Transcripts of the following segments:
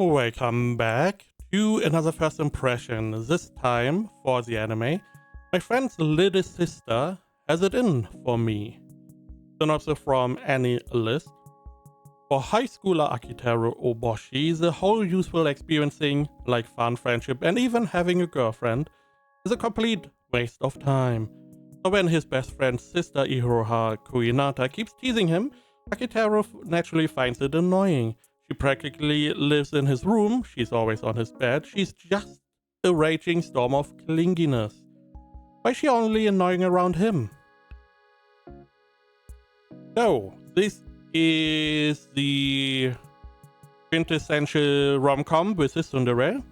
Welcome back to another first impression, this time for the anime. My friend's little sister has it in for me. Synopsis from any list. For high schooler Akiteru Oboshi, the whole useful experiencing, like fun, friendship, and even having a girlfriend, is a complete waste of time. So when his best friend's sister Iroha Kuinata keeps teasing him, Akiteru naturally finds it annoying. She practically lives in his room, she's always on his bed, she's just a raging storm of clinginess. Why is she only annoying around him? So, this is the quintessential rom-com with his tsundere.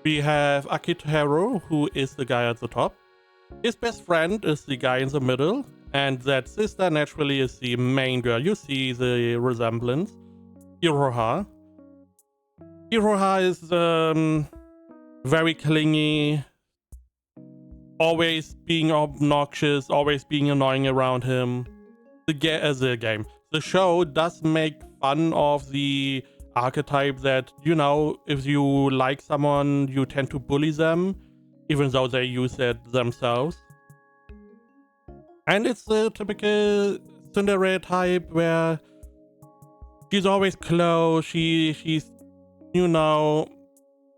We have Akiteru, who is the guy at the top. His best friend is the guy in the middle, and that sister naturally is the main girl. You see the resemblance. Iroha. Iroha is very clingy, always being obnoxious, always being annoying around him. The show does make fun of the archetype that, you know, if you like someone, you tend to bully them, even though they use it themselves. And it's the typical tsundere type where she's always close, she's, you know,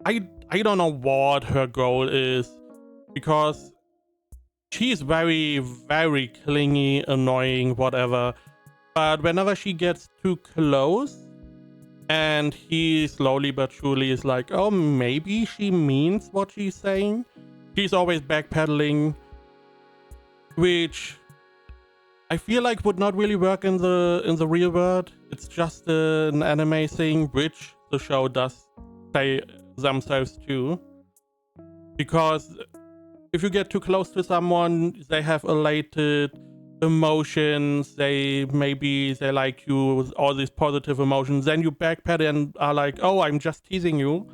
I don't know what her goal is, because she's very, very clingy, annoying, whatever. But whenever she gets too close, and he slowly but surely is like, oh, maybe she means what she's saying, she's always backpedaling, which I feel like would not really work in the real world. It's just an anime thing, which the show does say themselves too. Because if you get too close to someone, they have elated emotions, they like you with all these positive emotions, then you backpedal and are like, oh, I'm just teasing you.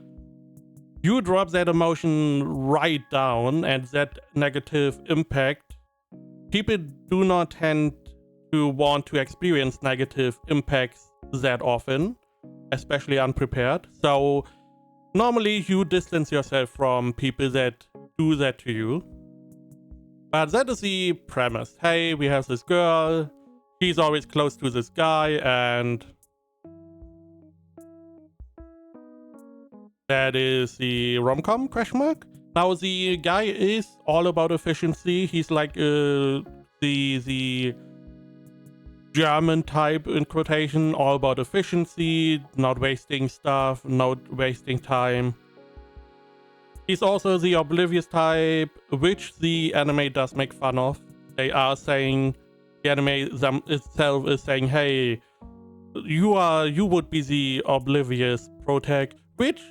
You drop that emotion right down, and that negative impact, people do not tend to want to experience negative impacts that often, especially unprepared. So normally you distance yourself from people that do that to you. But that is the premise. Hey, we have this girl, she's always close to this guy, and that is the rom-com ? Now the guy is all about efficiency. He's like the German type, in quotation, all about efficiency, not wasting stuff, not wasting time. He's also the oblivious type, which the anime does make fun of. They are saying, the anime itself is saying, hey, you would be the oblivious protag, which,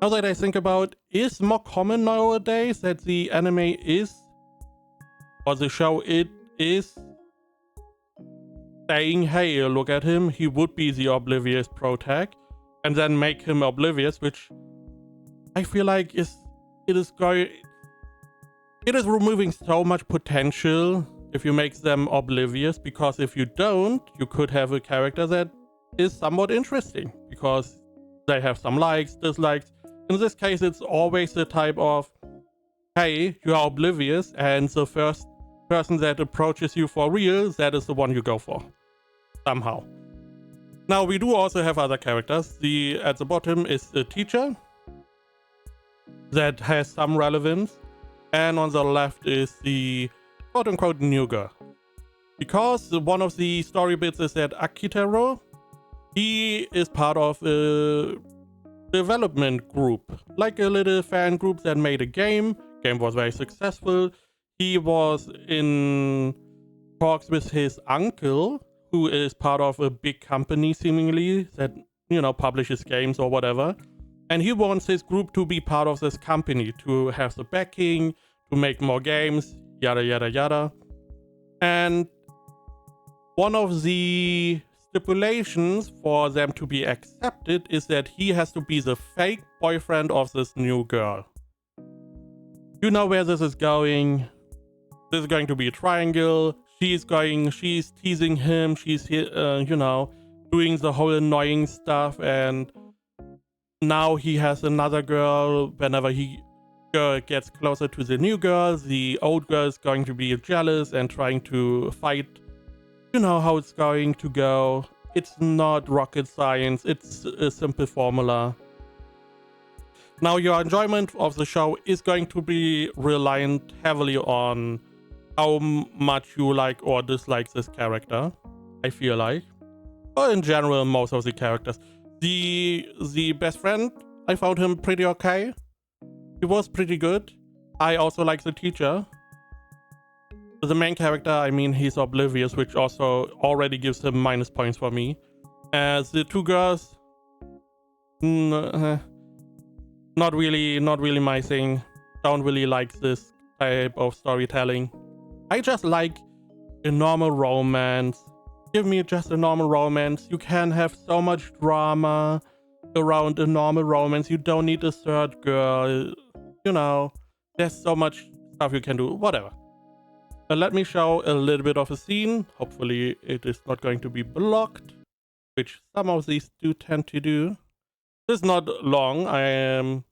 now that I think about, is more common nowadays, that the anime is, or the show it is saying, hey, look at him, he would be the oblivious protag, and then make him oblivious, which I feel like it is removing so much potential if you make them oblivious, because if you don't, you could have a character that is somewhat interesting, because they have some likes, dislikes. In this case, it's always the type of, hey, you are oblivious, and the first person that approaches you for real, that is the one you go for. Somehow. Now, we do also have other characters. At the bottom is the teacher, that has some relevance, and on the left is the quote-unquote new girl. Because one of the story bits is that Akiteru, he is part of a development group, like a little fan group that made a game. Game was very successful. He was in talks with his uncle, who is part of a big company seemingly that, you know, publishes games or whatever. And he wants his group to be part of this company, to have the backing, to make more games, yada yada yada. And one of the stipulations for them to be accepted is that he has to be the fake boyfriend of this new girl. You know where this is going. This is going to be a triangle. She's teasing him. She's, you know, doing the whole annoying stuff, and now he has another girl. Whenever he gets closer to the new girl, the old girl is going to be jealous and trying to fight. You know how it's going to go. It's not rocket science, it's a simple formula. Now, your enjoyment of the show is going to be reliant heavily on how much you like or dislike this character, I feel like. Or in general, most of the characters. The best friend, I found him pretty okay. He was pretty good. I also like the teacher. The main character, I mean, he's oblivious, which also already gives him minus points for me. As the two girls, not really my thing. Don't really like this type of storytelling. I just like a normal romance. Give me just a normal romance. You can have so much drama around a normal romance. You don't need a third girl. You know, there's so much stuff you can do. Whatever. Let me show a little bit of a scene. Hopefully it is not going to be blocked, which some of these do tend to do. This is not long.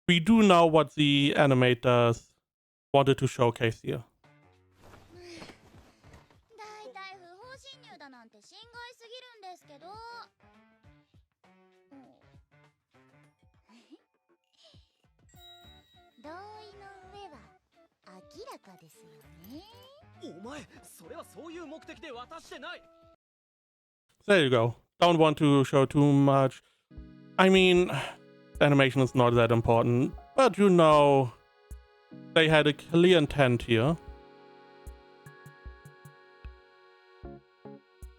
We do know what the animators wanted to showcase here. お前、それはそういう目的で渡してない。 There you go. Don't want to show too much. I mean, animation is not that important, but you know, they had a clear intent here.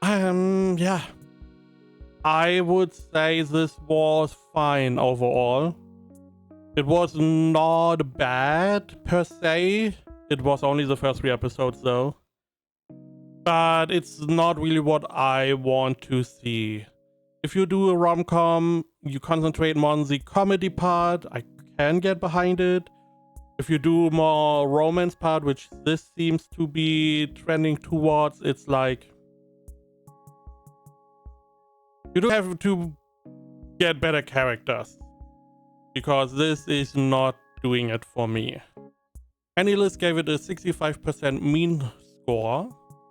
Yeah. I would say this was fine overall. It was not bad per se. It was only the first 3 episodes though. But it's not really what I want to see. If you do a rom-com, you concentrate more on the comedy part, I can get behind it. If you do more romance part, which this seems to be trending towards, it's like you do have to get better characters, because this is not doing it for me. AniList gave it a 65% mean score,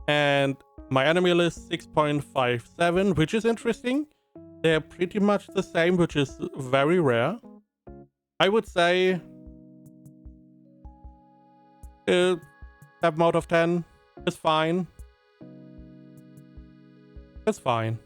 and my enemy list 6.57, which is interesting. They're pretty much the same, which is very rare. I would say 7 out of 10 is fine. It's fine.